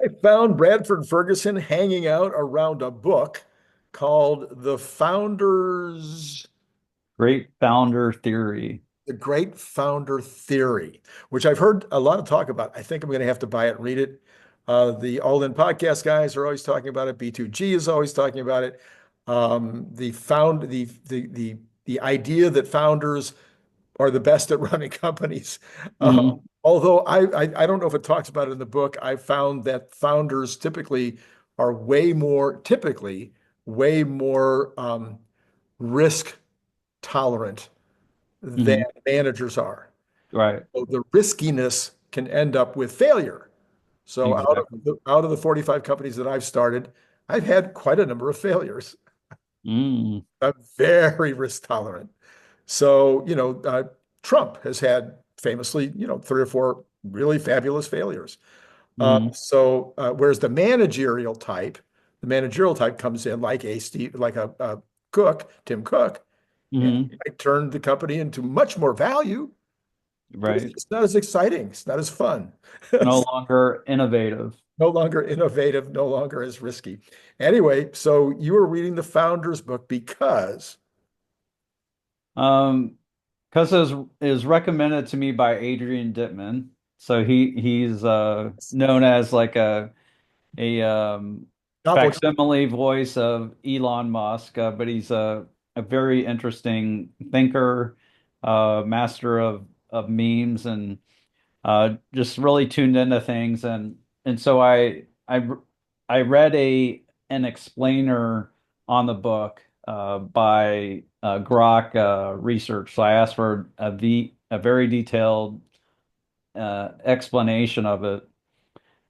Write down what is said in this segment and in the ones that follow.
I found Bradford Ferguson hanging out around a book called Great founder theory. The Great Founder Theory, which I've heard a lot of talk about. I think I'm going to have to buy it and read it. The All In podcast guys are always talking about it. B2G is always talking about it. The idea that founders are the best at running companies. Hmm. Although I don't know if it talks about it in the book, I found that founders typically are way more risk tolerant than Hmm. managers are. Right. So the riskiness can end up with failure. So Exactly. out of the 45 companies that I've started, I've had quite a number of failures. Mm. I'm very risk tolerant. So, Trump has had famously, three or four really fabulous failures. Hmm. Whereas the managerial type comes in like a Cook, Tim Cook, and Hmm. I turned the company into much more value, but it's Right. just not as exciting. It's not as fun. No longer innovative. No longer innovative, no longer as risky. Anyway, so you were reading the Founders book because Um, because is recommended to me by Adrian Dittman. So he's known as like a doppelganger. facsimile voice of Elon Musk, but he's a very interesting thinker, master of memes, and just really tuned into things. And so I read an explainer on the book by Grok Research. So I asked for a very detailed explanation of it.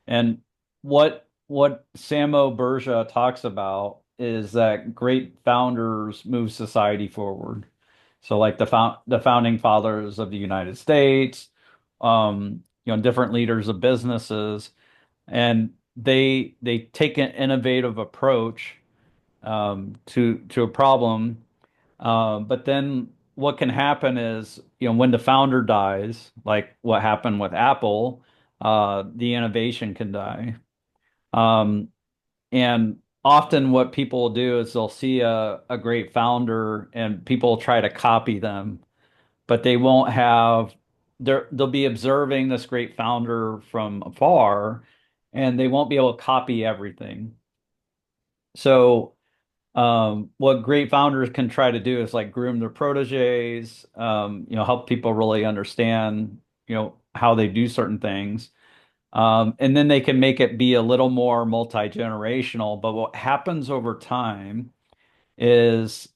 And what 𝐂𝐚𝐲𝐝𝐲 talks about is that great founders move society forward. So like the founding fathers of the United States, different leaders of businesses, and they take an innovative approach to a problem. But then what can happen is, when the founder dies, like what happened with Apple, the innovation can die. Um, and often what people will do is they'll see a great founder and people try to copy them, but they won't have, they'll be observing this great founder from afar and they won't be able to copy everything. So what great founders can try to do is like groom their proteges, help people really understand, how they do certain things. And then they can make it be a little more multi-generational. But what happens over time is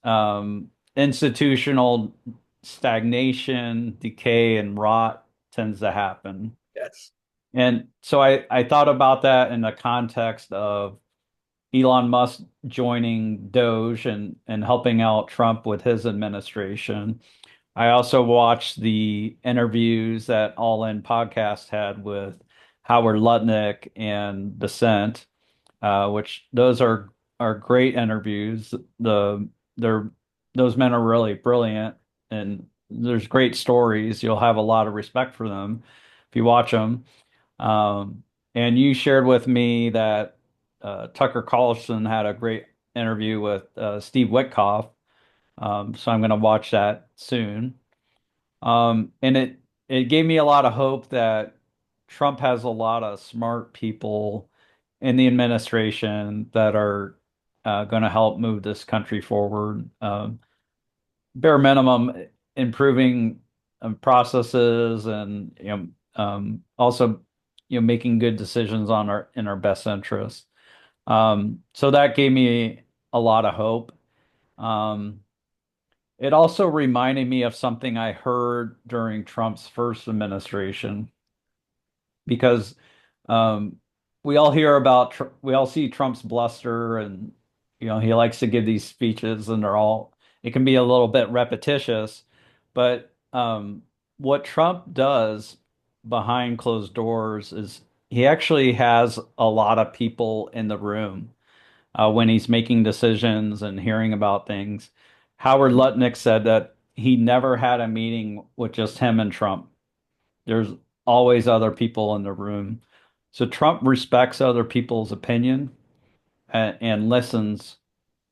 institutional stagnation, decay, and rot tends to happen. Yes. And so I thought about that in the context of Elon Musk joining Doge and helping out Trump with his administration. I also watched the interviews that All In Podcast had with Howard Lutnick and 𝐓𝐷𝐼nt, which those are great interviews. They're those men are really brilliant, and there's great stories. You'll have a lot of respect for them if you watch them. Um, and you shared with me that Tucker Carlson had a great interview with Steve Witkoff. So I'm going to watch that soon. And it gave me a lot of hope that Trump has a lot of smart people in the administration that are going to help move this country forward. Bare minimum, improving processes and also making good decisions on our in our best interest. So that gave me a lot of hope. Um, it also reminded me of something I heard during Trump's first administration because um, we all see Trump's bluster and he likes to give these speeches and it can be a little bit repetitious, but what Trump does behind closed doors is he actually has a lot of people in the room when he's making decisions and hearing about things. Howard Lutnick said that he never had a meeting with just him and Trump. There's always other people in the room. So Trump respects other people's opinion and listens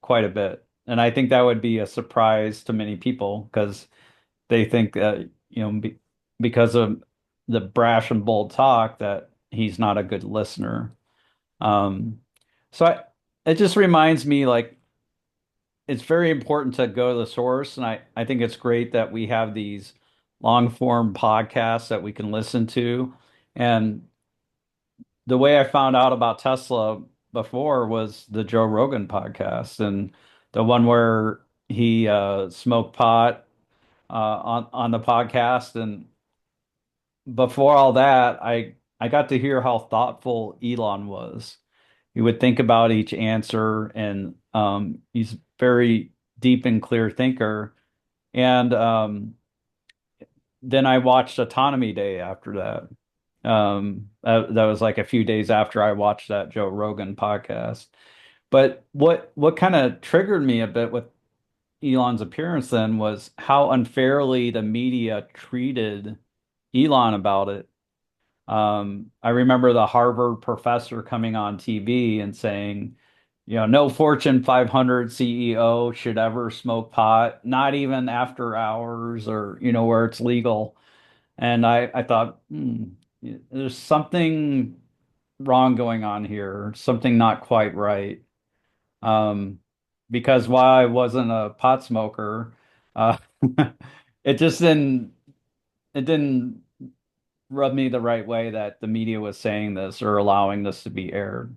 quite a bit. And I think that would be a surprise to many people because they think that, because of the brash and bold talk that he's not a good listener. Um, so it just reminds me like it's very important to go to the source. And I think it's great that we have these long form podcasts that we can listen to. And the way I found out about Tesla before was the Joe Rogan podcast and the one where he smoked pot on the podcast. And before all that, I got to hear how thoughtful Elon was. He would think about each answer, and he's very deep and clear thinker. And then I watched Autonomy Day after that. That was like a few days after I watched that Joe Rogan podcast. But what kind of triggered me a bit with Elon's appearance then was how unfairly the media treated Elon about it. I remember the Harvard professor coming on TV and saying, no Fortune 500 CEO should ever smoke pot, not even after hours or, where it's legal. And I thought, there's something wrong going on here, something not quite right. Um, because while I wasn't a pot smoker, uh, it just didn't rub me the right way that the media was saying this or allowing this to be aired.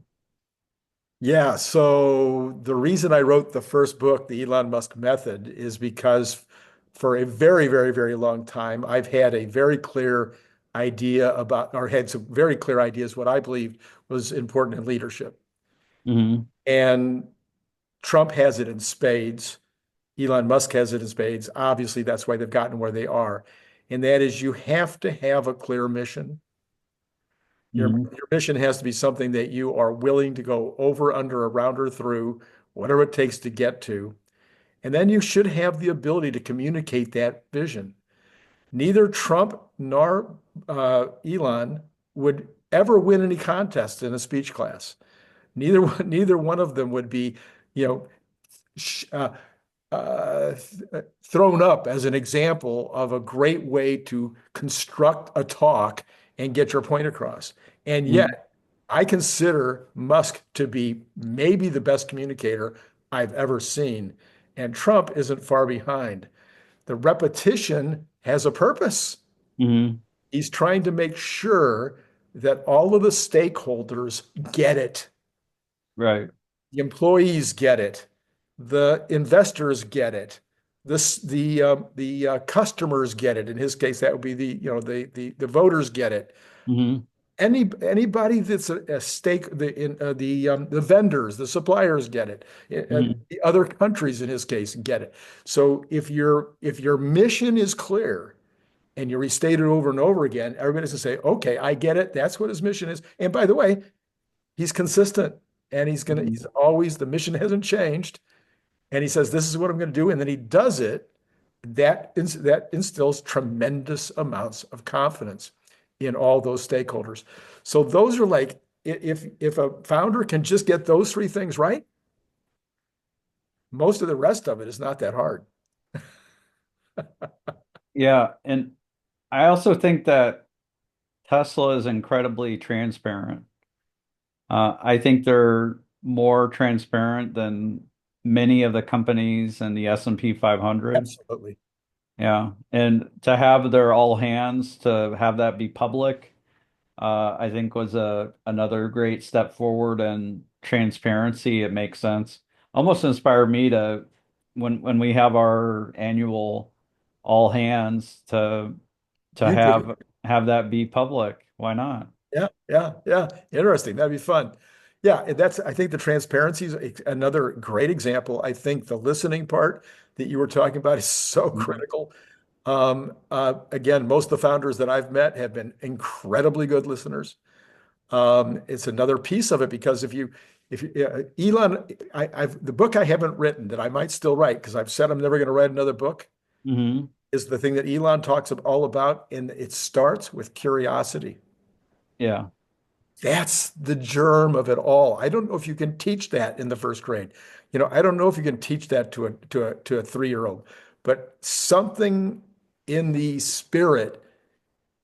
Yeah, so the reason I wrote the first book, The Elon Musk Method, is because for a very, very, very long time, I've had a very clear idea about, or had some very clear ideas what I believed was important in leadership. Hmm. And Trump has it in spades. Elon Musk has it in spades. Obviously, that's why they've gotten where they are. And that is you have to have a clear mission. Hmm. Your mission has to be something that you are willing to go over, under, around, or through, whatever it takes to get to. And then you should have the ability to communicate that vision. Neither Trump nor Elon would ever win any contest in a speech class. Neither one of them would be, you know, sh thrown up as an example of a great way to construct a talk and get your point across. And Hmm. yet, I consider Musk to be maybe the best communicator I've ever seen. And Trump isn't far behind. The repetition has a purpose. Hmm. He's trying to make sure that all of the stakeholders get it. Right. The employees get it. The investors get it. The customers get it. In his case, that would be the voters get it. Hmm. Anybody that's a stake the vendors, the suppliers get it. Hmm. The other countries in his case get it. So if your mission is clear and you restate it over and over again, everybody's gonna say, okay, I get it. That's what his mission is. And by the way, he's consistent and Hmm. he's always, the mission hasn't changed. And he says, this is what I'm going to do. And then he does it. That instills tremendous amounts of confidence in all those stakeholders. So those are like, if a founder can just get those three things right, most of the rest of it is not that hard. Yeah. And I also think that Tesla is incredibly transparent. I think they're more transparent than many of the companies in the S&P 500. Absolutely. Yeah. And to have their all hands, to have that be public, I think was another great step forward in transparency. It makes sense. Almost inspired me to when we have our annual all hands to You put it. have that be public. Why not? Yeah, yeah, yeah. Interesting. That'd be fun. Yeah, and I think the transparency is another great example. I think the listening part that you were talking about is so Mhm. critical. Again, most of the founders that I've met have been incredibly good listeners. It's another piece of it because Elon, the book I haven't written that I might still write because I've said I'm never going to write another book Mhm. is the thing that Elon talks all about, and it starts with curiosity. Yeah. That's the germ of it all. I don't know if you can teach that in the first grade. I don't know if you can teach that to a 3-year-old, but something in the spirit,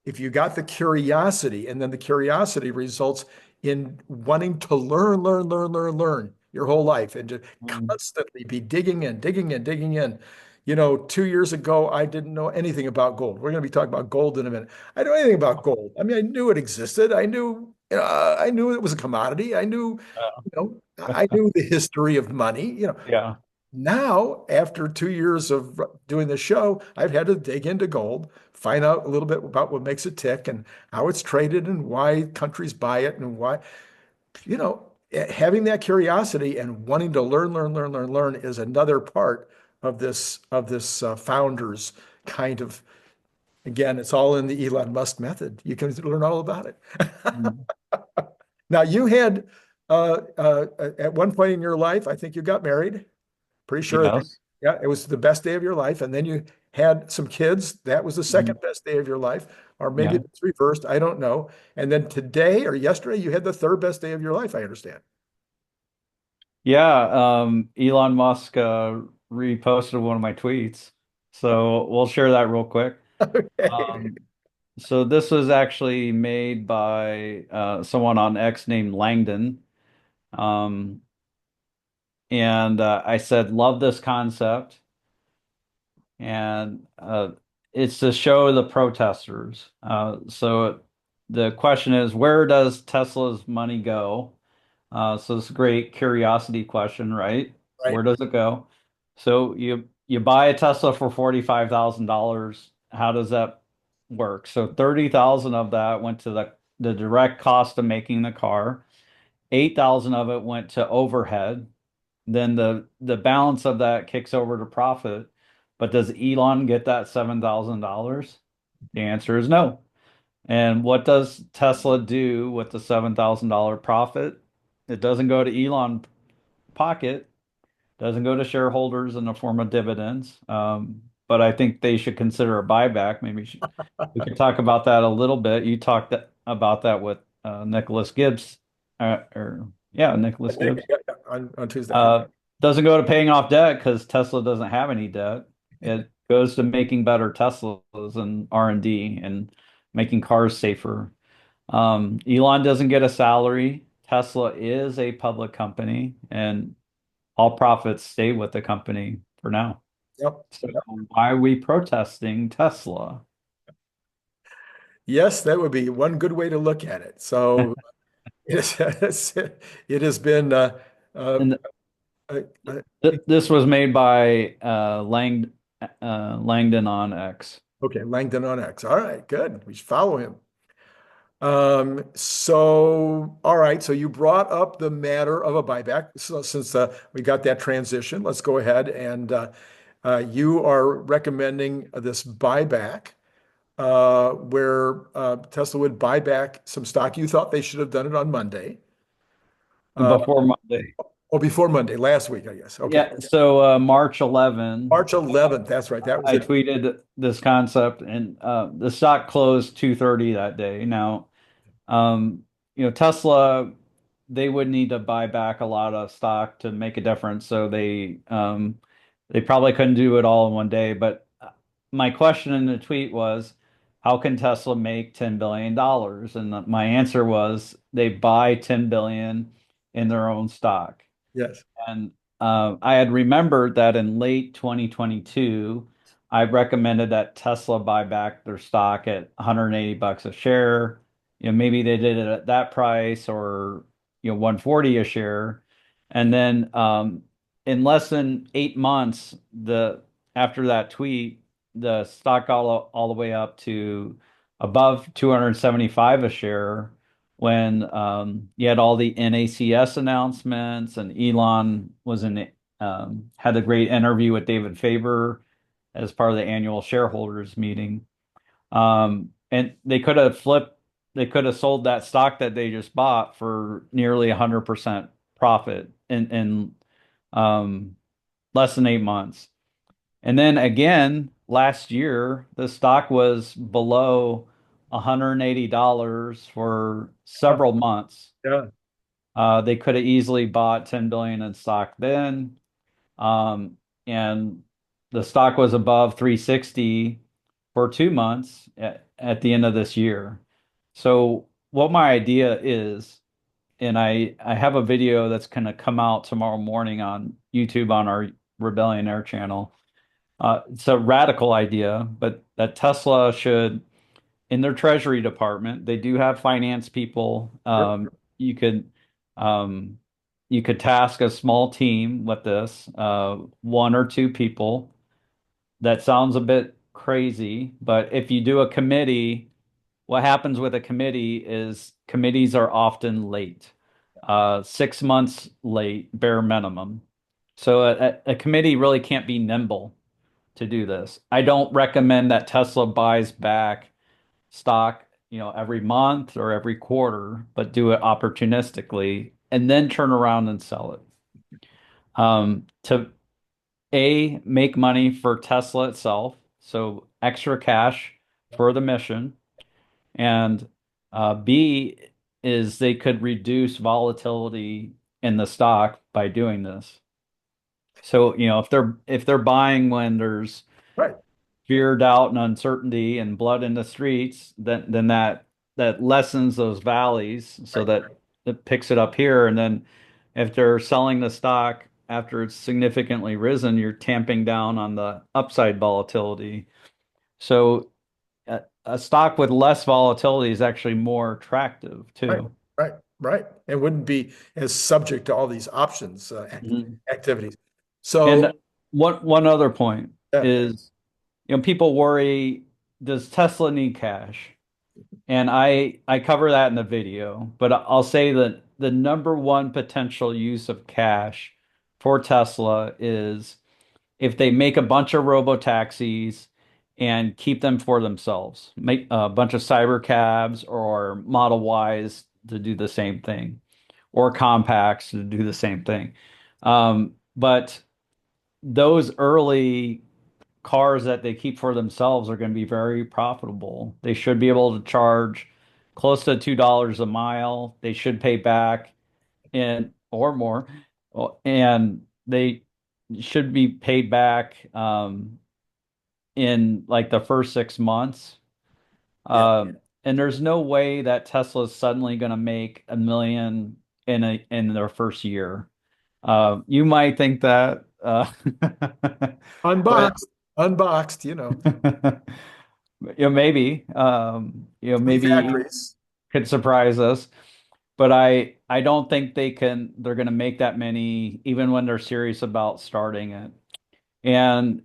if you got the curiosity, and then the curiosity results in wanting to learn your whole life and to Mm. constantly be digging in, digging in, digging in. 2 years ago, I didn't know anything about gold. We're going to be talking about gold in a minute. I didn't know anything about gold. I mean, I knew it existed. I knew it was a commodity. I knew the history of money. Yeah. Now, after 2 years of doing the show, I've had to dig into gold, find out a little bit about what makes it tick and how it's traded and why countries buy it and why, having that curiosity and wanting to learn is another part of this founders kind of, again, it's all in the Elon Musk method. You can learn all about it. Mm. Now, you had at one point in your life, I think you got married. Pretty sure, Yes. yeah, it was the best day of your life. And then you had some kids. That was the second Mhm. best day of your life. Or maybe Yeah. it's reversed. I don't know. And then today or yesterday, you had the third best day of your life, I understand. Yeah. Elon Musk reposted one of my tweets. So we'll share that real quick. Okay. Um, so this was actually made by someone on X named Langdon. Um, and I said, love this concept. And it's to show the protesters. So the question is, where does Tesla's money go? So it's a great curiosity question, right? Right. Where does it go? So you buy a Tesla for $45,000. How does that work? So 30,000 of that went to the direct cost of making the car. 8,000 of it went to overhead. Then the balance of that kicks over to profit. But does Elon get that $7,000? The answer is no. And what does Tesla do with the $7,000 profit? It doesn't go to Elon pocket, doesn't go to shareholders in the form of dividends. But I think they should consider a buyback. We could talk about that a little bit. You talked about that with Nicholas Gibbs, or yeah, Nicholas Gibbs. Yeah, yeah, on Tuesday. Uh, doesn't go to paying off debt because Tesla doesn't have any debt. It goes to making better Teslas and R&D and making cars safer. Elon doesn't get a salary. Tesla is a public company, and all profits stay with the company for now. Yep. So why are we protesting Tesla? Yes, that would be one good way to look at it. So it has been uh, And uh, uh, this was made by Langdon on X. okay, Langdon on X. All right, good. We should follow him. So, all right. So you brought up the matter of a buyback. So since we got that transition, let's go ahead and you are recommending this buyback where Tesla would buy back some stock. You thought they should have done it on Monday uh, Before Monday. or before Monday, last week, I guess. Okay. Yeah, so March 11, March 11th. That's right. That was I it. tweeted this concept, and the stock closed 2:30 that day. Now, um, Tesla, they would need to buy back a lot of stock to make a difference, so they probably couldn't do it all in one day. But my question in the tweet was, how can Tesla make $10 billion? And my answer was they buy 10 billion in their own stock. Yes. And I had remembered that in late 2022, I recommended that Tesla buy back their stock at 180 bucks a share. Maybe they did it at that price, or 140 a share. And then in less than 8 months, the after that tweet, the stock got all the way up to above 275 a share when you had all the NACS announcements, and Elon had a great interview with David Faber as part of the annual shareholders meeting. And they could have sold that stock that they just bought for nearly 100% profit in um, less than 8 months. And then again, last year, the stock was below $180 for several months. Yeah. They could have easily bought 10 billion in stock then. And the stock was above 360 for 2 months at the end of this year. So what my idea is, and I have a video that's going to come out tomorrow morning on YouTube on our Rebellion Air channel. It's a radical idea, but that Tesla should, in their treasury department, they do have finance people. Sure. You could um, you could task a small team with this, one or two people. That sounds a bit crazy, but if you do a committee, what happens with a committee is committees are often late, 6 months late, bare minimum. So a committee really can't be nimble to do this. I don't recommend that Tesla buys back stock, every month or every quarter, but do it opportunistically and then turn around and sell it. To make money for Tesla itself, so extra cash for the mission, and B is they could reduce volatility in the stock by doing this. So, if they're buying when there's Right. fear, doubt, and uncertainty and blood in the streets, then that lessens those valleys so Right. that it picks it up here. And then if they're selling the stock after it's significantly risen, you're tamping down on the upside volatility. So a stock with less volatility is actually more attractive Right. too. Right. Right. And wouldn't be as subject to all these options Mhm. activities. And So, one other point yeah, is, people worry, does Tesla need cash? And I cover that in the video, but I'll say that the number one potential use of cash for Tesla is if they make a bunch of robo taxis and keep them for themselves, make a bunch of cyber cabs or Model Ys to do the same thing, or compacts to do the same thing. But those early cars that they keep for themselves are going to be very profitable. They should be able to charge close to $2 a mile. They should pay back in or more, and they should be paid back in like the first 6 months. yeah. And there's no way that Tesla is suddenly going to make 1 million in their first year. You might think that, but Unboxed, unboxed. maybe, Three maybe factories. could surprise us. But I don't think they're going to make that many, even when they're serious about starting it. And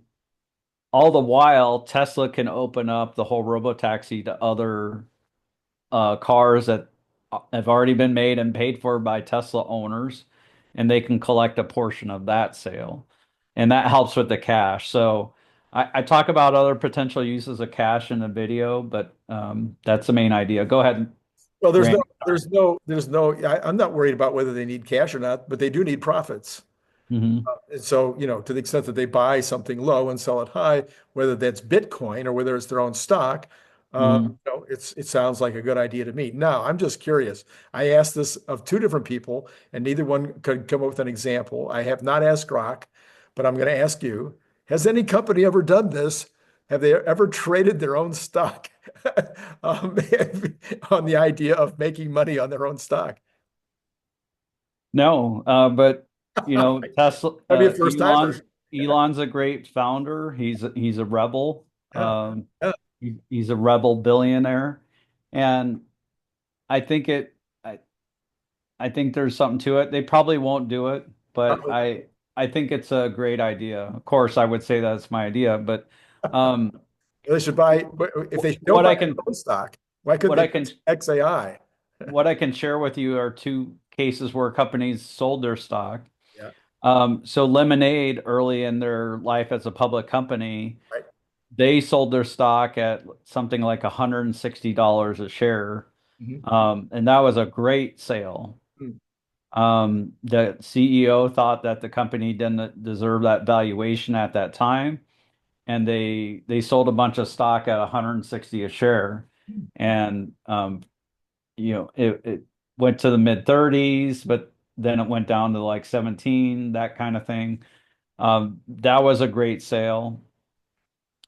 all the while, Tesla can open up the whole robotaxi to other cars that have already been made and paid for by Tesla owners, and they can collect a portion of that sale. And that helps with the cash. So I talk about other potential uses of cash in the video, but that's the main idea. Go ahead, Well, Randy. I'm not worried about whether they need cash or not, but they do need profits. Hmm. And so, to the extent that they buy something low and sell it high, whether that's Bitcoin or whether it's their own stock, Hmm. it sounds like a good idea to me. Now, I'm just curious. I asked this of two different people, and neither one could come up with an example. I have not asked Grok, but I'm going to ask you, has any company ever done this? Have they ever traded their own stock um, on the idea of making money on their own stock? No, but Tesla, That'd be a first timer. Elon's a great founder. He's a rebel. Yeah. Yeah. He's a rebel billionaire, and I think it. I think there's something to it. They probably won't do it, but Uh-oh. I think it's a great idea. Of course, I would say that's my idea, but um, They should buy, if they don't what buy I their can own stock, why couldn't what they I buy can XAI? what I can share with you are two cases where companies sold their stock. Yeah, So Lemonade, early in their life as a public company, right. they sold their stock at something like $160 a share. Mhm. And that was a great sale. Mm. The CEO thought that the company didn't deserve that valuation at that time, and they sold a bunch of stock at 160 a share. And it went to the mid 30s, but then it went down to like 17, that kind of thing. That was a great sale.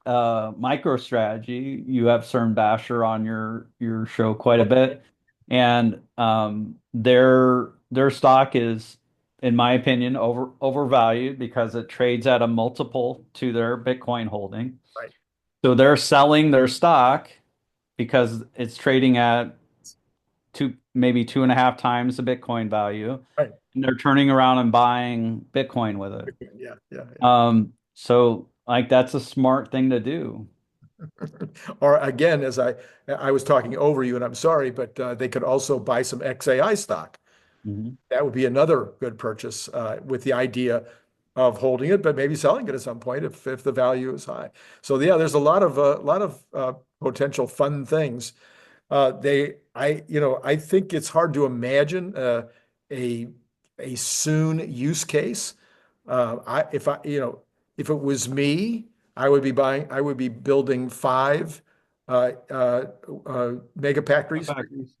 MicroStrategy, you have CERN Basher on your show quite a bit, and their stock is, in my opinion, overvalued because it trades at a multiple to their Bitcoin holding. Right, So they're selling their stock because it's trading at maybe 2.5 times the Bitcoin value, right. and they're turning around and buying Bitcoin with it. Yeah, yeah, yeah. So like that's a smart thing to do. Or again, as I was talking over you, and I'm sorry, but they could also buy some XAI stock. Mhm. That would be another good purchase with the idea of holding it, but maybe selling it at some point if the value is high. So yeah, there's a lot of potential fun things. I think it's hard to imagine a a soon use case. If it was me, I would be building five uh, uh, mega factories, Factories.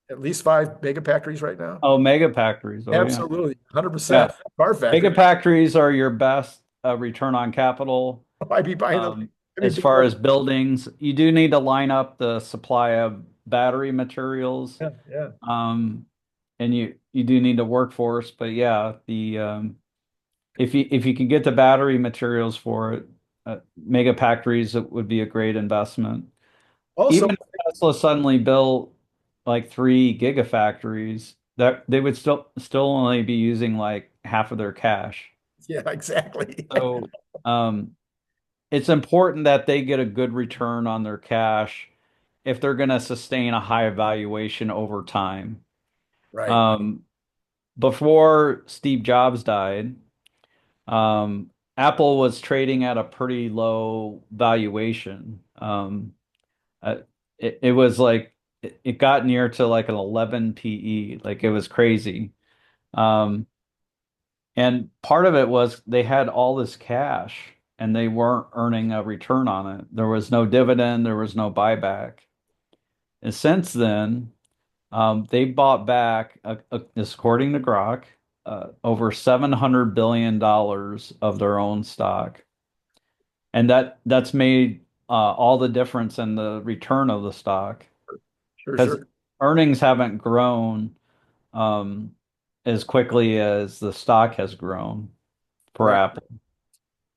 at least five mega factories right now. Oh, mega factories. Oh, yeah. Absolutely, Yeah. 100%. Car factory. Mega factories are your best return on capital. I'd be buying them. Um, I'd be as building far them. as buildings, you do need to line up the supply of battery materials. Yeah, yeah. Um, and you do need a workforce, but yeah, the if you can get the battery materials for it, mega factories it would be a great investment. Also, Even if Tesla suddenly built like 3 gigafactories, that they would still only be using like half of their cash. yeah, exactly. So um, it's important that they get a good return on their cash if they're going to sustain a high valuation over time. Right. Um, before Steve Jobs died, Apple was trading at a pretty low valuation. Uh, it was like it got near to like an 11 PE, like it was crazy. Um, and part of it was they had all this cash and they weren't earning a return on it. There was no dividend, there was no buyback. And since then, they bought back, according to Grok, over $700 billion of their own stock. And that's made all the difference in the return of the stock Sure, because sure. earnings haven't grown um, as quickly as the stock has grown for Right. Apple.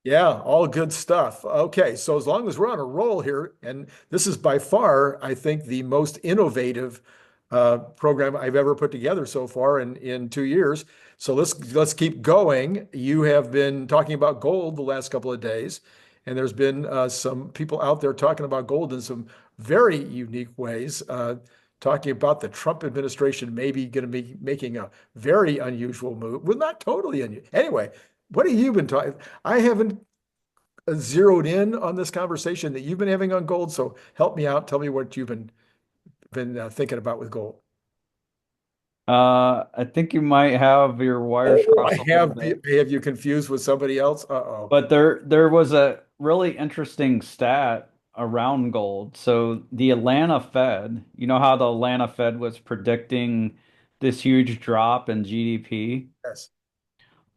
Yeah, all good stuff. Okay, so as long as we're on a roll here, and this is by far, I think, the most innovative program I've ever put together so far in 2 years. So let's keep going. You have been talking about gold the last couple of days, and there's been some people out there talking about gold in some very unique ways. Talking about the Trump administration maybe going to be making a very unusual move. Well, not totally unusual. Anyway, what have you been talking? I haven't zeroed in on this conversation that you've been having on gold. So help me out. Tell me what you've been thinking about with gold. I think you might have your wires Oh, crossed a little bit, I have you confused with somebody else. Uh-oh. but there was a really interesting stat around gold. So the Atlanta Fed, you know how the Atlanta Fed was predicting this huge drop in GDP? Yes.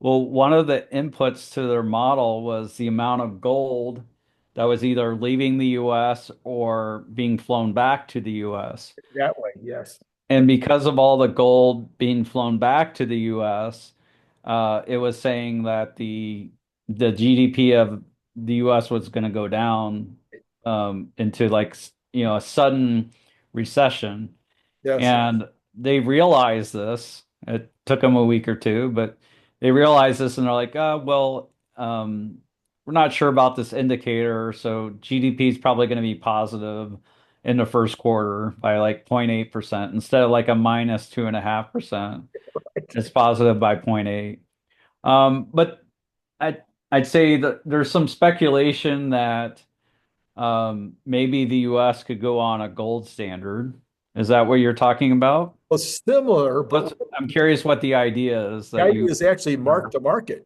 Well, one of the inputs to their model was the amount of gold that was either leaving the US or being flown back to the US. That way. Yes. And because of all the gold being flown back to the US, it was saying that the GDP of the US was going to go down into like a sudden recession. Yes. And they realized this. It took them a week or two, but they realized this and they're like, well, we're not sure about this indicator. So GDP is probably going to be positive in the first quarter by like 0.8% instead of like a minus 2.5%. It's positive by 0.8. But I'd say that there's some speculation that maybe the US could go on a gold standard. Is that what you're talking about? Well, similar, but I'm curious what the idea is the that idea you. is actually mark to market.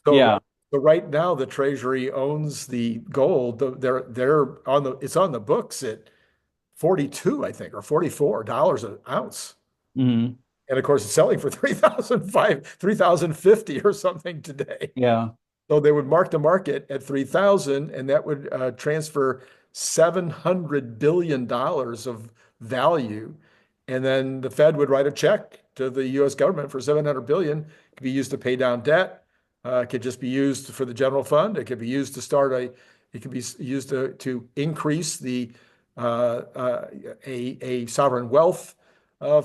So, Yeah. so right now the Treasury owns the gold. They're on the it's on the books at 42, I think, or $44 an ounce. Hmm. And of course, it's selling for 3,050 or something today. Yeah. So they would mark the market at 3,000, and that would transfer $700 billion of value. And then the Fed would write a check to the US government for 700 billion. It could be used to pay down debt. It could just be used for the general fund. It could be used to it could be used to increase a sovereign wealth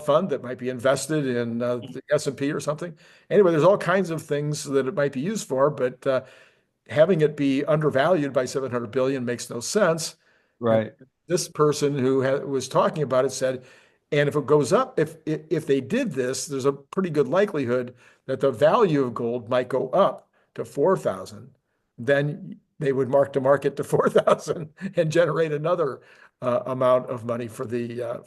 fund that might be invested in the S&P or something. Anyway, there's all kinds of things that it might be used for, but having it be undervalued by 700 billion makes no sense. And Right. this person who was talking about it said, and if it goes up, if they did this, there's a pretty good likelihood that the value of gold might go up to 4,000. Then they would mark to market to 4,000 and generate another amount of money for the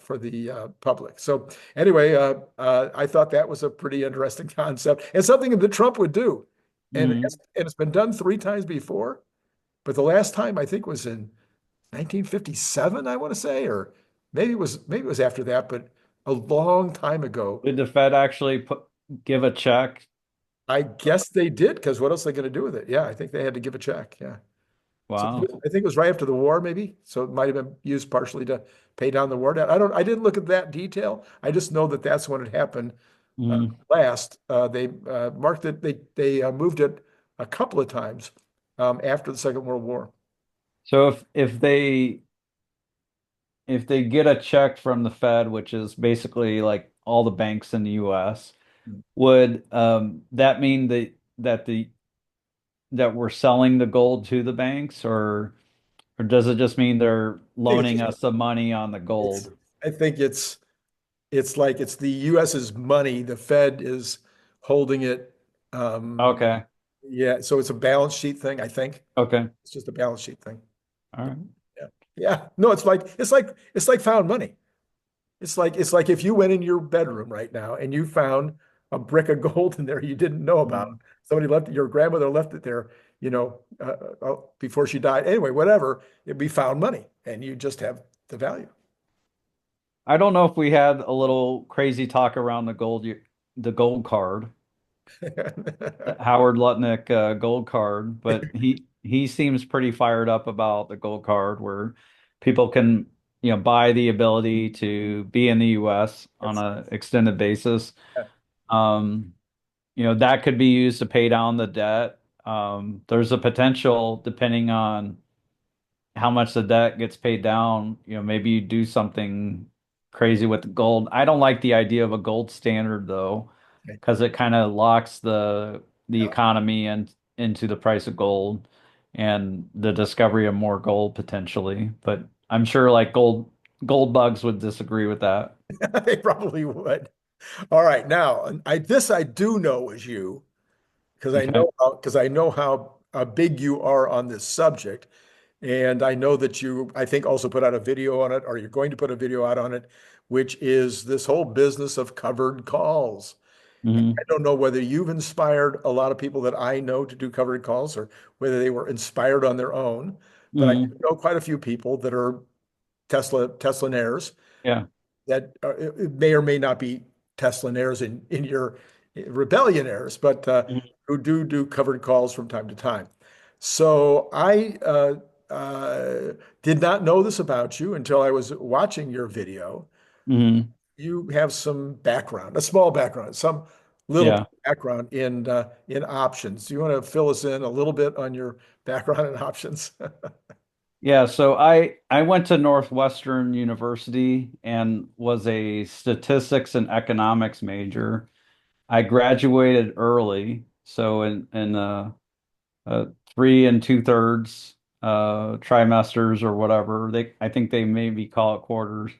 public. So anyway, I thought that was a pretty interesting concept and something that Trump would do. And Hmm. it's been done three times before, but the last time I think was in 1957, I want to say, or maybe it was after that, but a long time ago. Did the Fed actually give a check? I guess they did, because what else are they going to do with it? Yeah, I think they had to give a check. Yeah. So Wow. I think it was right after the war, maybe. So it might have been used partially to pay down the war debt. I didn't look at that detail. I just know that that's when it happened Hmm. last. They marked it, they moved it a couple of times after the Second World War. So if they get a check from the Fed, which is basically like all the banks in the US, would that mean that we're selling the gold to the banks, or does it just mean they're I think it's loaning just, us the money on the it's, gold? I think it's like it's the US's money. The Fed is holding it. Um, Okay. yeah, so it's a balance sheet thing, I think. Okay. It's just a balance sheet thing. All right. Yeah. Yeah. No, it's like found money. It's like if you went in your bedroom right now and you found a brick of gold in there you didn't know about. Mm. Somebody left it, your grandmother left it there, before she died. Anyway, whatever, it'd be found money and you just have the value. I don't know if we had a little crazy talk around the gold card, the Howard Lutnick gold card, but he seems pretty fired up about the gold card where people can, buy the ability to be in the US on That's, a extended basis. yeah. Um, that could be used to pay down the debt. There's a potential, depending on how much the debt gets paid down, maybe you do something crazy with the gold. I don't like the idea of a gold standard though, Okay. because it kind of locks the Yeah. economy and into the price of gold and the discovery of more gold potentially. But I'm sure like gold bugs would disagree with that. They probably would. All right. Now, I do know is you, because I Okay. know how big you are on this subject. And I know that you, I think, also put out a video on it, or you're going to put a video out on it, which is this whole business of covered calls. Hmm. I don't know whether you've inspired a lot of people that I know to do covered calls or whether they were inspired on their own, but I Hmm. know quite a few people that are Teslanaires Yeah. that it may or may not be Teslanaires in your rebellionaires, but Hmm. who do covered calls from time to time. So I did not know this about you until I was watching your video. Hmm. You have some background, a small background, some little Yeah. background in options. Do you want to fill us in a little bit on your background in options? Yeah, so I went to Northwestern University and was a statistics and economics major. I graduated early, so in 3 2/3 trimesters or whatever. I think they maybe call it quarters.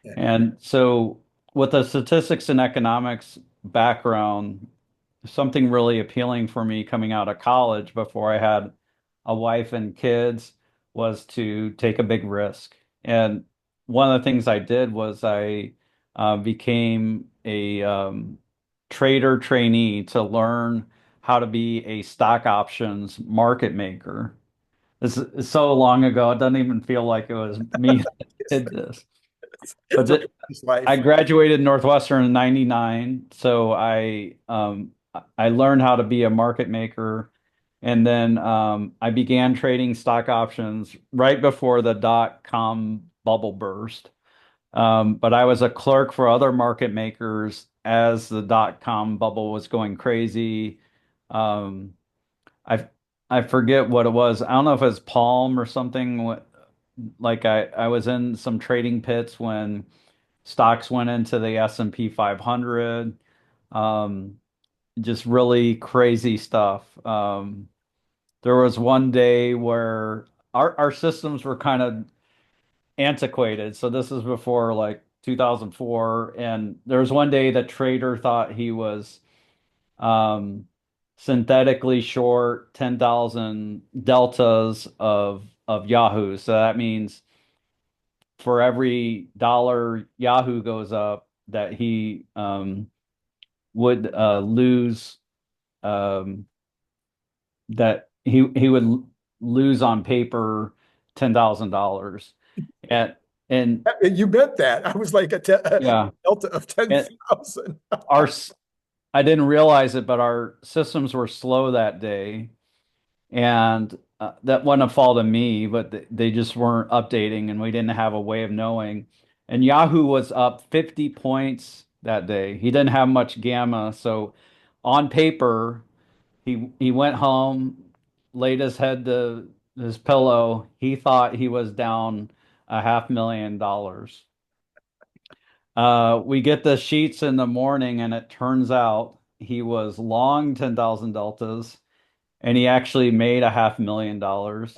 Yeah. And so with a statistics and economics background, something really appealing for me coming out of college before I had a wife and kids was to take a big risk. And one of the things I did was I became a trader trainee to learn how to be a stock options market maker. This is so long ago, it doesn't even feel like it was me that did this. But for his I life. graduated Northwestern in '99, so I learned how to be a market maker, and then I began trading stock options right before the dot-com bubble burst. But I was a clerk for other market makers as the dot-com bubble was going crazy. Um, I I forget what it was. I don't know if it's Palm or something. Like I was in some trading pits when stocks went into the S&P 500. Um, just really crazy stuff. There was one day where our systems were kind of antiquated. So this is before like 2004. And there was one day the trader thought he was um, synthetically short 10,000 deltas of Yahoo. So that means for every dollar Yahoo goes up, that he would lose um, that he would lose on paper $10,000. And and You meant that. I was like a yeah, delta of and 10,000. our I didn't realize it, but our systems were slow that day, and that wasn't a fault of me, but they just weren't updating, and we didn't have a way of knowing. And Yahoo was up 50 points that day. He didn't have much gamma, so on paper, he went home, laid his head to his pillow. He thought he was down $500,000. We get the sheets in the morning, and it turns out he was long 10,000 deltas, and he actually made $500,000.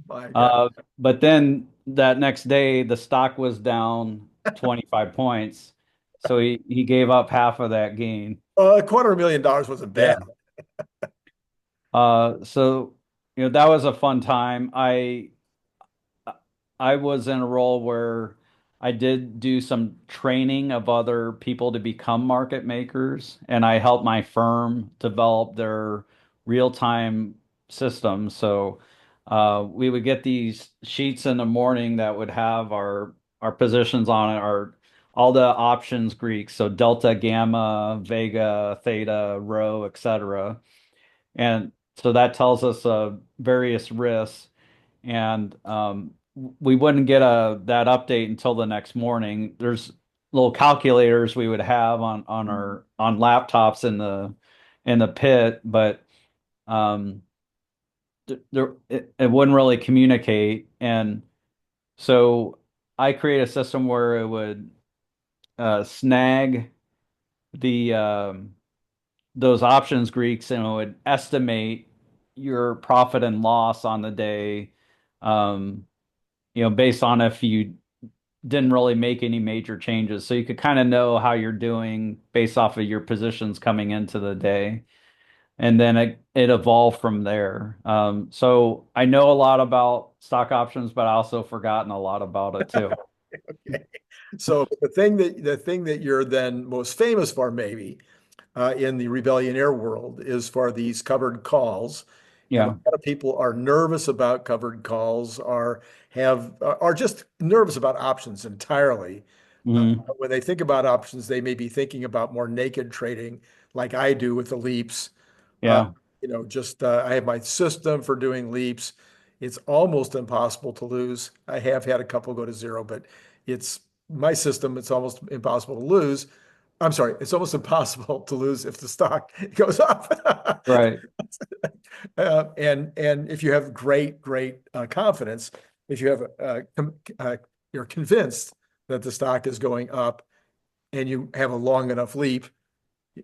My God. Uh, but then that next day, the stock was down 25 points, so he gave up half of that gain. $250,000 wasn't Yeah. bad. So that was a fun time. I was in a role where I did do some training of other people to become market makers, and I helped my firm develop their real-time system. So we would get these sheets in the morning that would have our positions on it, our all the options Greeks, so delta, gamma, vega, theta, rho, etc. And so that tells us various risks, and we wouldn't get that update until the next morning. There's little calculators we would have on our on laptops in the pit, but um, it wouldn't really communicate. And so I create a system where it would snag the those options Greeks, and it would estimate your profit and loss on the day, um, based on if you didn't really make any major changes. So you could kind of know how you're doing based off of your positions coming into the day. And then it evolved from there. So I know a lot about stock options, but I also forgotten a lot about it too. Okay. So the thing that you're then most famous for, maybe, in the Rebellionaire world, is for these covered calls. And a Yeah. lot of people are nervous about covered calls, are just nervous about options entirely. Uh, Hmm. when they think about options, they may be thinking about more naked trading, like I do with the leaps. Uh, Yeah. just I have my system for doing leaps. It's almost impossible to lose. I have had a couple go to zero, but it's my system. It's almost impossible to lose. I'm sorry, it's almost impossible to lose if the stock goes up. Right. And if you have great confidence, if you have you're convinced that the stock is going up and you have a long enough leap,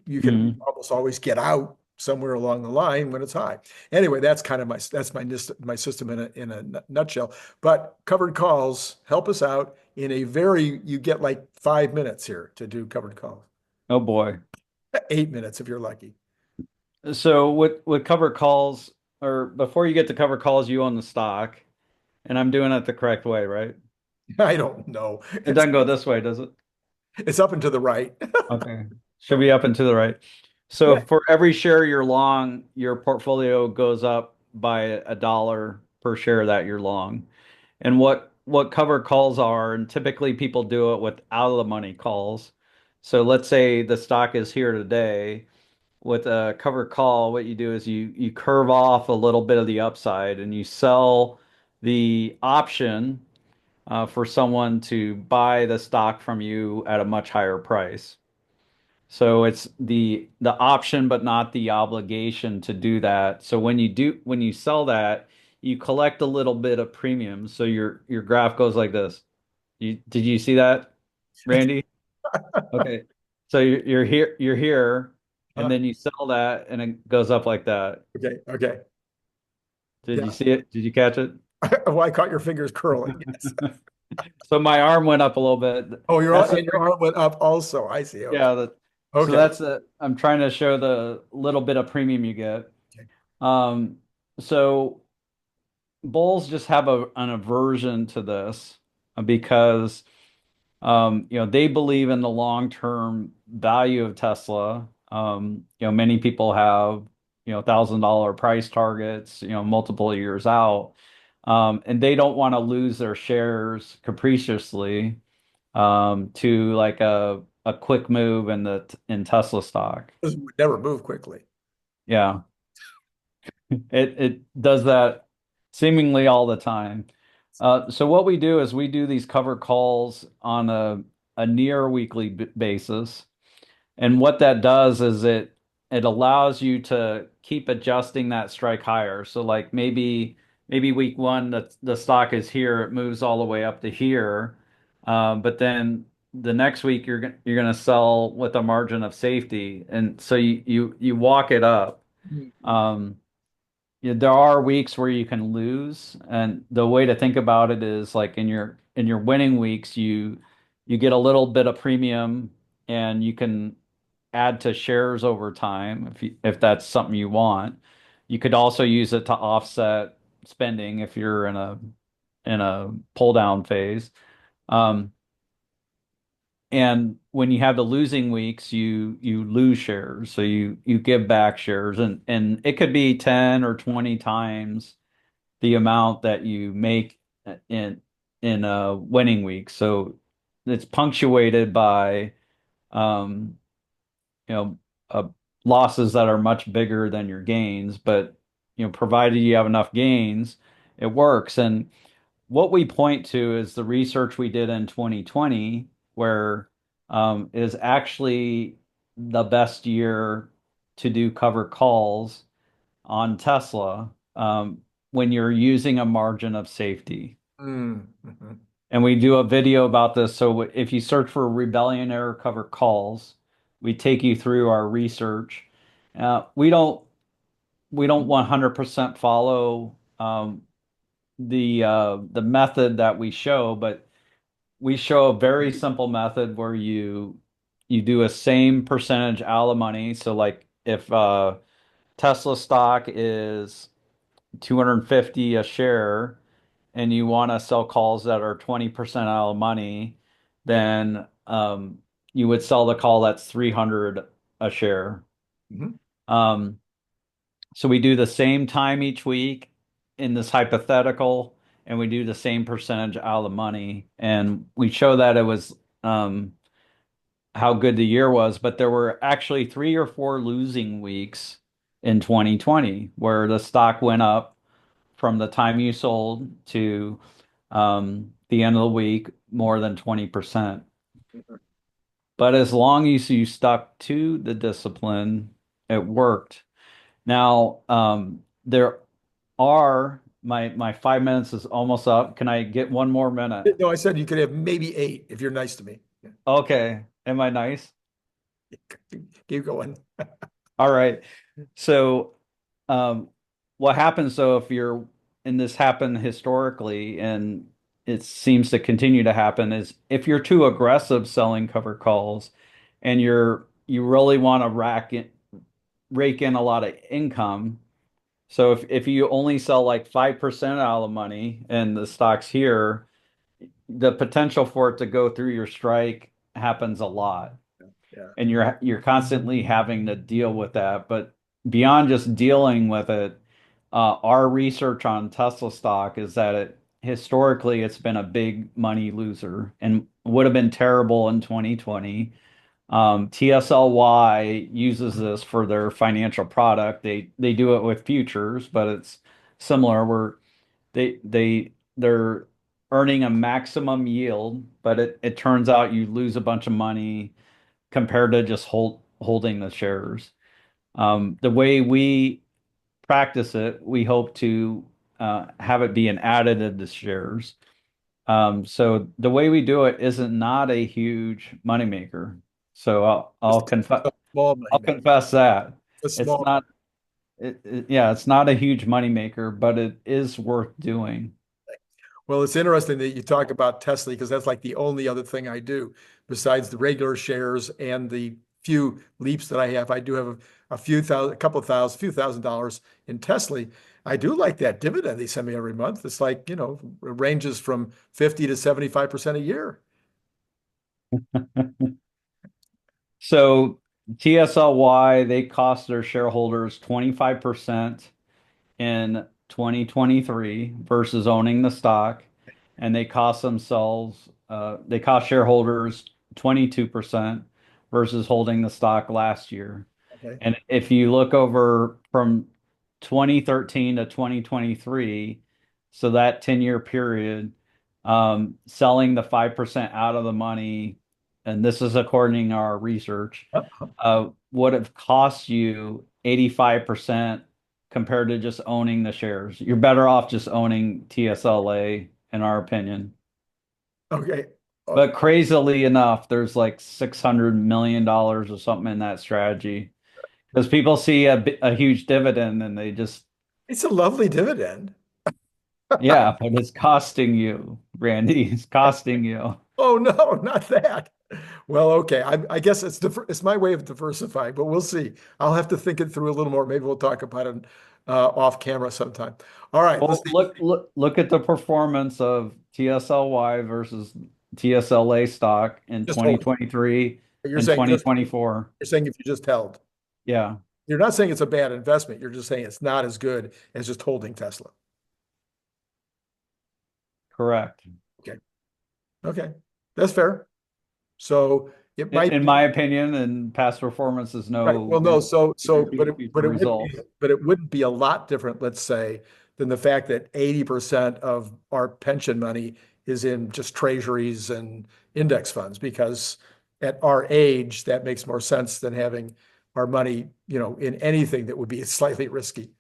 you can Hmm. almost always get out somewhere along the line when it's high. Anyway, that's kind of my system in a nutshell. But covered calls help us out in a very you get like 5 minutes here to do covered calls. Oh boy. 8 minutes if you're lucky. So with cover calls, or before you get to cover calls, you own the stock, and I'm doing it the correct way, right? I don't know. It doesn't go this way, does it? It's up and to the right. Okay. Should be up and to the right. So for every share you're long, your portfolio goes up by $1 per share that you're long. And what covered calls are, and typically people do it with out of the money calls. So let's say the stock is here today. With a covered call, what you do is you curve off a little bit of the upside and you sell the option for someone to buy the stock from you at a much higher price. So it's the option, but not the obligation to do that. So when you sell that, you collect a little bit of premium. So your graph goes like this. Did you see that, Randy? Okay. So you're here, and Uh, then you sell that, and it goes up like that. okay, okay. Did you Yeah. see it? Did you catch it? Well, I caught your fingers curling. Yes. So my arm went up a little bit. Oh, That's the and your arm went up also. I see. Okay. yeah. So Okay. that's I'm trying to show the little bit of premium you get. Okay. Um, so bulls just have an aversion to this because they believe in the long-term value of Tesla. Many people have, $1,000 price targets, multiple years out. And they don't want to lose their shares capriciously to like a quick move in Tesla stock. This would never move quickly. Yeah. It does that seemingly all the time. So what we do is we do these cover calls on a near weekly basis. And what that does is it allows you to keep adjusting that strike higher. So like maybe week one the stock is here, it moves all the way up to here. But then the next week you're gonna sell with a margin of safety. And so you walk it up. Mhm. Um, yeah, there are weeks where you can lose, and the way to think about it is like in your winning weeks, you get a little bit of premium, and you can add to shares over time if that's something you want. You could also use it to offset spending if you're in a pull down phase. Um, and when you have the losing weeks, you lose shares, so you give back shares, and it could be 10 or 20 times the amount that you make in a winning week. So it's punctuated by um, you know uh, losses that are much bigger than your gains, but provided you have enough gains, it works. And what we point to is the research we did in 2020, where is actually the best year to do cover calls on Tesla when you're using a margin of safety. Mhm. And we do a video about this. So if you search for rebellion error cover calls, we take you through our research. We don't 100% follow the method that we show, but we show a very simple method where you do a same percentage out of money. So like if Tesla stock is 250 a share and you want to sell calls that are 20% out of money, then you would sell the call that's 300 a share. Mhm. Um, so we do the same time each week in this hypothetical, and we do the same percentage out of the money. And we show that it was how good the year was, but there were actually 3 or 4 losing weeks in 2020 where the stock went up from the time you sold to the end of the week more than 20%. But as long as you stuck to the discipline, it worked. Now, there are my 5 minutes is almost up. Can I get one more minute? No, I said you could have maybe 8 if you're nice to me. Yeah. Okay. Am I nice? Keep going. All right. So, um, what happens though if you're and this happened historically and it seems to continue to happen is if you're too aggressive selling cover calls and you really want to rake in a lot of income. So if you only sell like 5% out of the money and the stock's here, the potential for it to go through your strike happens a lot. Yeah. And you're constantly having to deal with that. But beyond just dealing with it, our research on Tesla stock is that historically it's been a big money loser and would have been terrible in 2020. TSLY uses this for their financial product. They do it with futures, but it's similar where they're earning a maximum yield, but it turns out you lose a bunch of money compared to just holding the shares. The way we practice it, we hope to have it be an additive to shares. So the way we do it isn't not a huge moneymaker. So Just a small I'll money maker. confess that A it's small. not yeah, it's not a huge moneymaker, but it is worth doing. Well, it's interesting that you talk about Tesla because that's like the only other thing I do besides the regular shares and the few leaps that I have. I do have a few thousand, a couple of thousand, few $1,000s in Tesla. I do like that dividend they send me every month. It's like, it ranges from 50 to 75% a year. So TSLY, they cost their shareholders 25% in 2023 versus owning the stock, and they cost shareholders 22% versus holding the stock last year. Okay. And if you look over from 2013 to 2023, so that 10-year period, selling the 5% out of the money, and this is according to our research, would have cost you 85% compared to just owning the shares. You're better off just owning TSLA, in our opinion. Okay. But crazily enough, there's like $600 million or something in that strategy because people see a huge dividend and they just, It's a lovely dividend. yeah, but it's costing you, Randy. It's costing you. Oh no, not that. Well, okay. I guess it's my way of diversifying, but we'll see. I'll have to think it through a little more. Maybe we'll talk about it off camera sometime. All right, let's Well, see. look at the performance of TSLY versus TSLA stock in Just hold. 2023 You're and saying just 2024. you're saying if you just held. Yeah, You're not saying it's a bad investment. You're just saying it's not as good as just holding Tesla. correct. Okay. Okay. That's fair. So it might In be my opinion, and past performance is right. no Well, no, so guarantee of future results. but it wouldn't be a lot different, let's say, than the fact that 80% of our pension money is in just treasuries and index funds, because at our age, that makes more sense than having our money, in anything that would be slightly risky.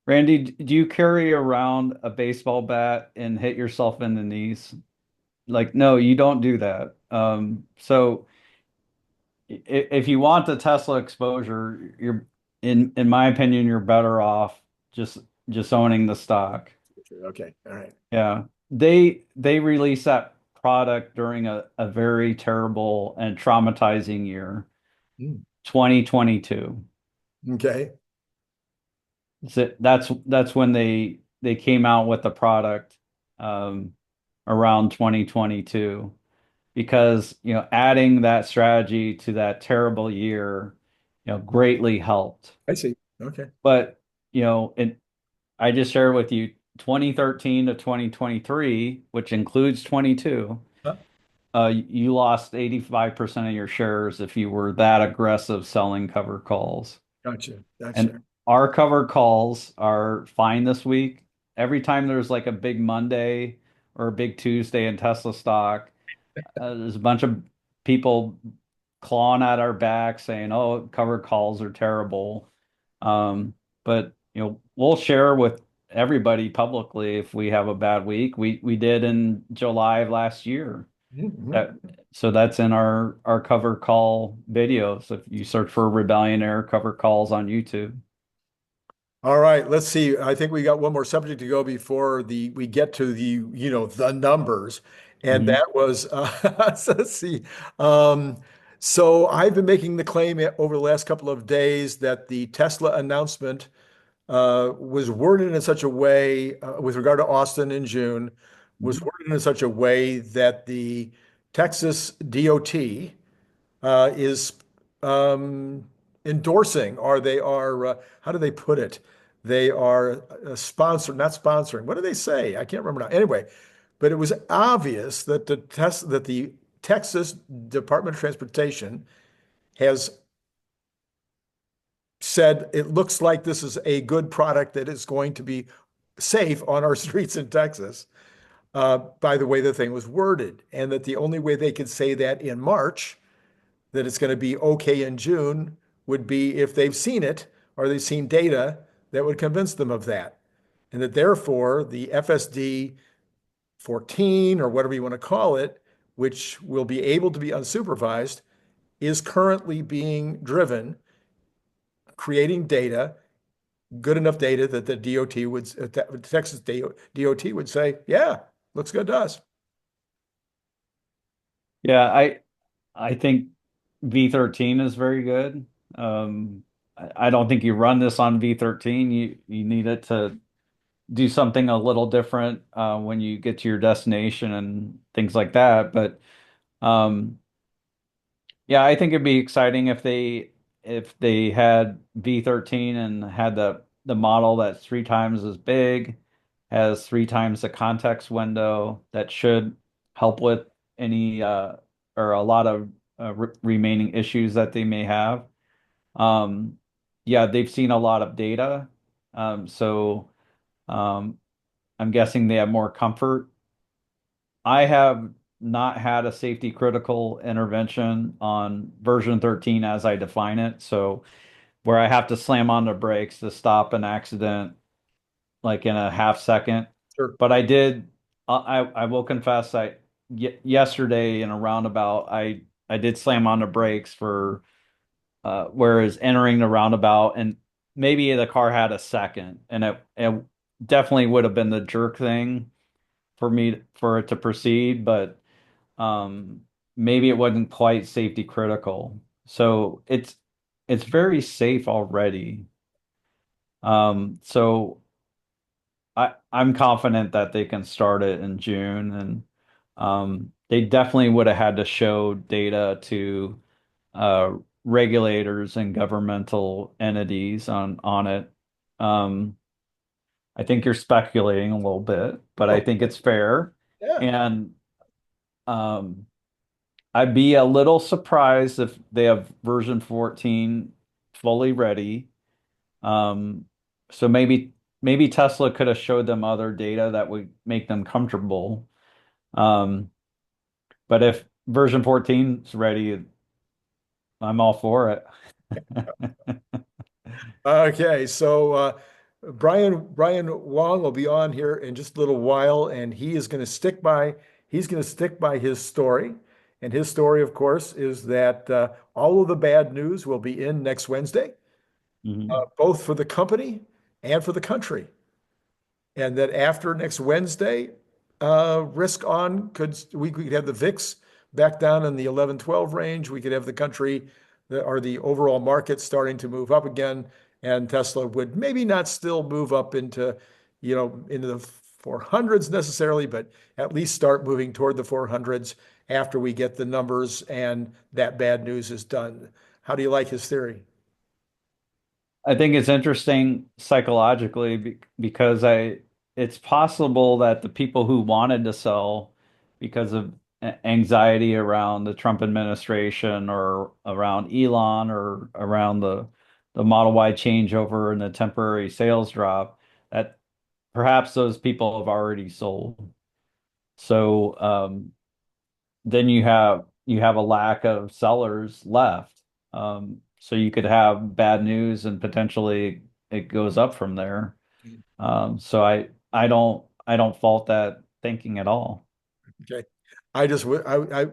Randy, do you carry around a baseball bat and hit yourself in the knees? Like, no, you don't do that. So if you want the Tesla exposure, you're in my opinion, you're better off just owning the stock. Okay. All right. Yeah. They released that product during a very terrible and traumatizing year, Hmm. 2022. Okay. So that's when they came out with the product um, around 2022 because adding that strategy to that terrible year greatly helped. I see. Okay. But and I just shared with you 2013 to 2023, which includes 22. Huh? You lost 85% of your shares if you were that aggressive selling cover calls. Gotcha. Gotcha. And our cover calls are fine this week. Every time there's like a big Monday or a big Tuesday in Tesla stock, there's a bunch of people clawing at our back saying, "Oh, cover calls are terrible." But we'll share with everybody publicly if we have a bad week. We did in July of last year. Mhm. That so that's in our cover call videos. If you search for Rebellion Air cover calls on YouTube. All right, let's see. I think we got one more subject to go before we get to the numbers. And Mhm. that was so let's see. Um, so I've been making the claim over the last couple of days that the Tesla announcement was worded in such a way, with regard to Austin in June, was Mhm. worded in such a way that the Texas DOT is endorsing, or they are, how do they put it? They are not sponsoring. What do they say? I can't remember now. Anyway, but it was obvious that the Texas Department of Transportation has said it looks like this is a good product that is going to be safe on our streets in Texas, by the way the thing was worded, and that the only way they could say that in March, that it's going to be okay in June, would be if they've seen it or they've seen data that would convince them of that. And that therefore the FSD 14 or whatever you want to call it, which will be able to be unsupervised, is currently being driven, creating data, good enough data that the DOT would, Texas DOT would say, yeah, looks good to us. Yeah, I think V13 is very good. I don't think you run this on V13. You need it to do something a little different when you get to your destination and things like that. But um, yeah, I think it'd be exciting if they had V13 and had the model that's three times as big, has three times the context window. That should help with any or a lot of remaining issues that they may have. Um, yeah, they've seen a lot of data, so um, I'm guessing they have more comfort. I have not had a safety critical intervention on version 13 as I define it. So where I have to slam on the brakes to stop an accident like in a half second. Sure. But I did, I will confess, yesterday in a roundabout, I did slam on the brakes for whereas entering the roundabout and maybe the car had a second and it definitely would have been the jerk thing for me for it to proceed, but um, maybe it wasn't quite safety critical. So it's very safe already. So I'm confident that they can start it in June, and they definitely would have had to show data to uh, regulators and governmental entities on it. Um, I think you're speculating a little bit, but I Oh, think it's fair. yeah. And um, I'd be a little surprised if they have version 14 fully ready. Um, so maybe Tesla could have showed them other data that would make them comfortable. Um, but if version 14 is ready, I'm all for it. Okay, so Brian Wang will be on here in just a little while, and he's going to stick by his story, and his story, of course, is that all of the bad news will be in next Wednesday, Mhm. both for the company and for the country, and that after next Wednesday, risk on we could have the VIX back down in the 11-12 range. We could have the country or the overall market starting to move up again, and Tesla would maybe not still move up into, into the 400s necessarily, but at least start moving toward the 400s after we get the numbers and that bad news is done. How do you like his theory? I think it's interesting psychologically because it's possible that the people who wanted to sell because of anxiety around the Trump administration or around Elon or around the Model Y changeover and the temporary sales drop, that perhaps those people have already sold. So then you have a lack of sellers left. So you could have bad news and potentially it goes up from there. So I don't fault that thinking at all. Okay. I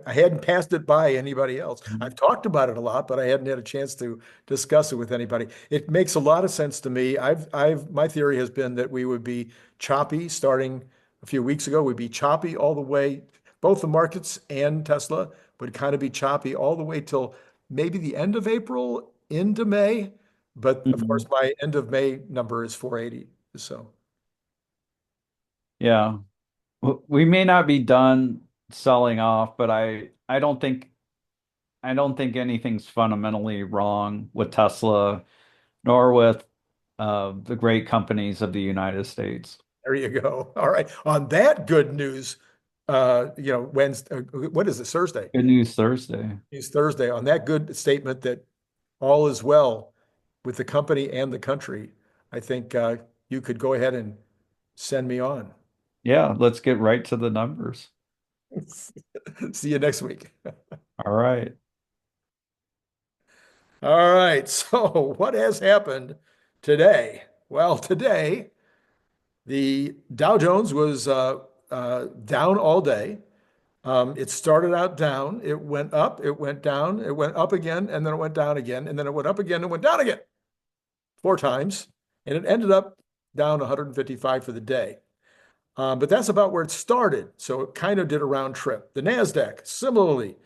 hadn't passed it by anybody else. I've talked about it a lot, but I hadn't had a chance to discuss it with anybody. It makes a lot of sense to me. My theory has been that we would be choppy starting a few weeks ago. We'd be choppy all the way, both the markets and Tesla would kind of be choppy all the way till maybe the end of April into May. But of course, Mhm. my end of May number is 480. So, Yeah. We may not be done selling off, but I don't think anything's fundamentally wrong with Tesla nor with the great companies of the United States. There you go. All right. On that good news, Wednesday, what is it, Thursday? Good news Thursday. It's Thursday. On that good statement that all is well with the company and the country, I think you could go ahead and send me on. Yeah, let's get right to the numbers. See you next week. All right. All right. So, what has happened today? Well, today, the Dow Jones was down all day. It started out down, it went up, it went down, it went up again, and then it went down again, and then it went up again and went down again 4 times. And it ended up down 155 for the day. But that's about where it started. So it kind of did a round trip. The NASDAQ, similarly,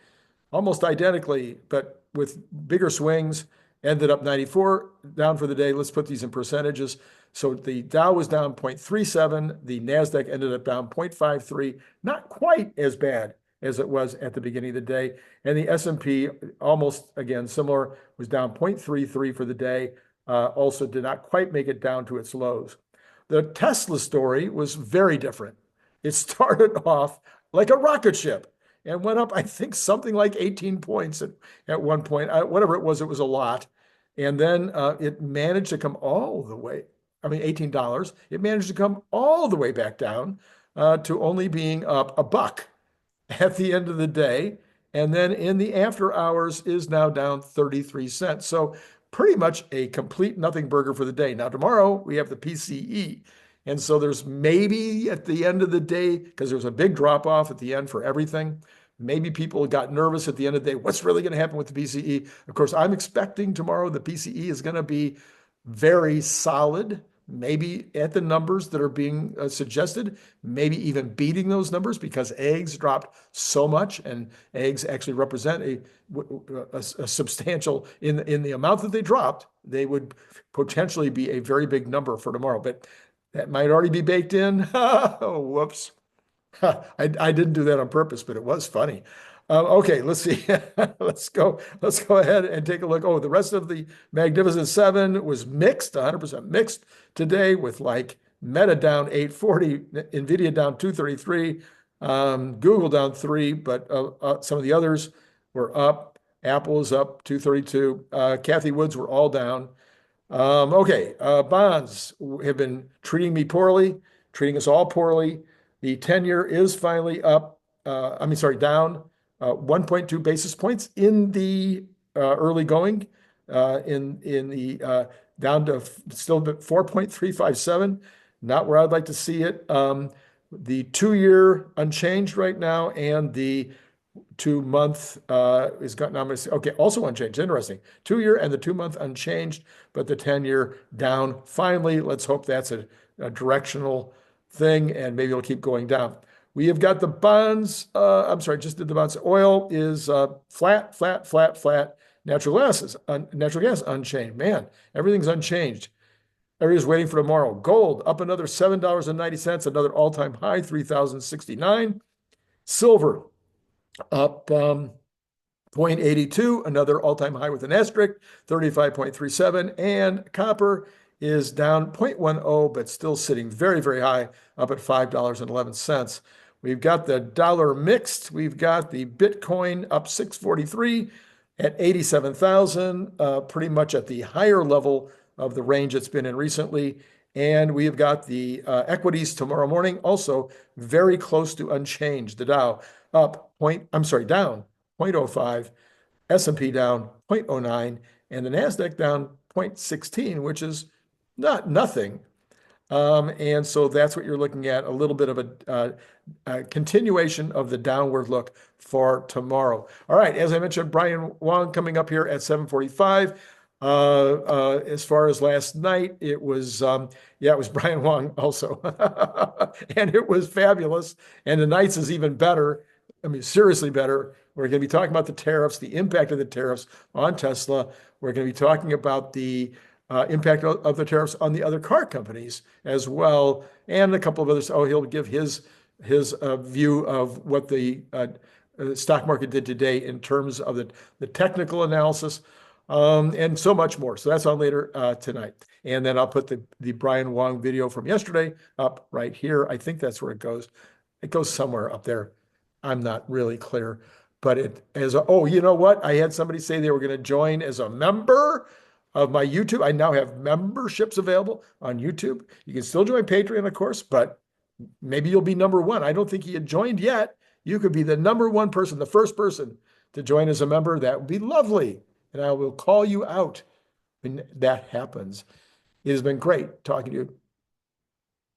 almost identically, but with bigger swings, ended up 94 down for the day. Let's put these in percentages. So the Dow was down 0.37. The NASDAQ ended up down 0.53, not quite as bad as it was at the beginning of the day. And the S&P, almost again similar, was down 0.33 for the day. Also did not quite make it down to its lows. The Tesla story was very different. It started off like a rocket ship and went up, I think, something like 18 points at one point. Whatever it was a lot. And then it managed to come all the way, I mean, $18. It managed to come all the way back down to only being up $1 at the end of the day. And then in the after hours is now down 33 cents. So pretty much a complete nothing burger for the day. Now, tomorrow we have the PCE. And so there's maybe at the end of the day, because there's a big drop off at the end for everything, maybe people got nervous at the end of the day. What's really going to happen with the PCE? Of course, I'm expecting tomorrow the PCE is going to be very solid, maybe at the numbers that are being suggested, maybe even beating those numbers because eggs dropped so much, and eggs actually represent a substantial, in the amount that they dropped, they would potentially be a very big number for tomorrow. But that might already be baked in. Oh, whoops. I didn't do that on purpose, but it was funny. Okay, let's see. Let's go ahead and take a look. Oh, the rest of the Magnificent Seven was mixed, 100% mixed today, with like Meta down 840, Nvidia down 233, Google down 3, but some of the others were up. Apple is up 232. Cathie Woods were all down. Okay, bonds have been treating me poorly, treating us all poorly. The 10-year is finally up, down 1.2 basis points in the early going, in the down to still 4.357, not where I'd like to see it. The 2-year unchanged right now, and the 2-month is got now. Okay, also unchanged. Interesting. 2-year and the 2-month unchanged, but the 10-year down. Finally, let's hope that's a directional thing, and maybe it'll keep going down. We have got the bonds. Just did the bonds. Oil is flat, flat, flat, flat. Natural gas unchanged. Man, everything's unchanged. Everybody's waiting for tomorrow. Gold up another $7.90, another all-time high, 3,069. Silver up 0.82, another all-time high with an asterisk, 35.37. And copper is down 0.10, but still sitting very, very high, up at $5.11. We've got the dollar mixed. We've got the Bitcoin up 643 at 87,000, pretty much at the higher level of the range it's been in recently. And we have got the equities tomorrow morning, also very close to unchanged. The Dow down 0.05, S&P down 0.09, and the NASDAQ down 0.16, which is not nothing. And so that's what you're looking at, a little bit of a continuation of the downward look for tomorrow. All right, as I mentioned, Brian Wang coming up here at 7:45. As far as last night, it was Brian Wang also, and it was fabulous. And tonight's is even better. I mean, seriously better. We're going to be talking about the tariffs, the impact of the tariffs on Tesla. We're going to be talking about the impact of the tariffs on the other car companies as well, and a couple of others. Oh, he'll give his view of what the stock market did today in terms of the technical analysis. and so much more. So that's on later tonight. And then I'll put the Brian Wang video from yesterday up right here. I think that's where it goes. It goes somewhere up there. I'm not really clear, but oh, you know what? I had somebody say they were going to join as a member of my YouTube. I now have memberships available on YouTube. You can still join Patreon, of course, but maybe you'll be number one. I don't think you had joined yet. You could be the number one person, the first person to join as a member. That would be lovely. And I will call you out when that happens. It has been great talking to you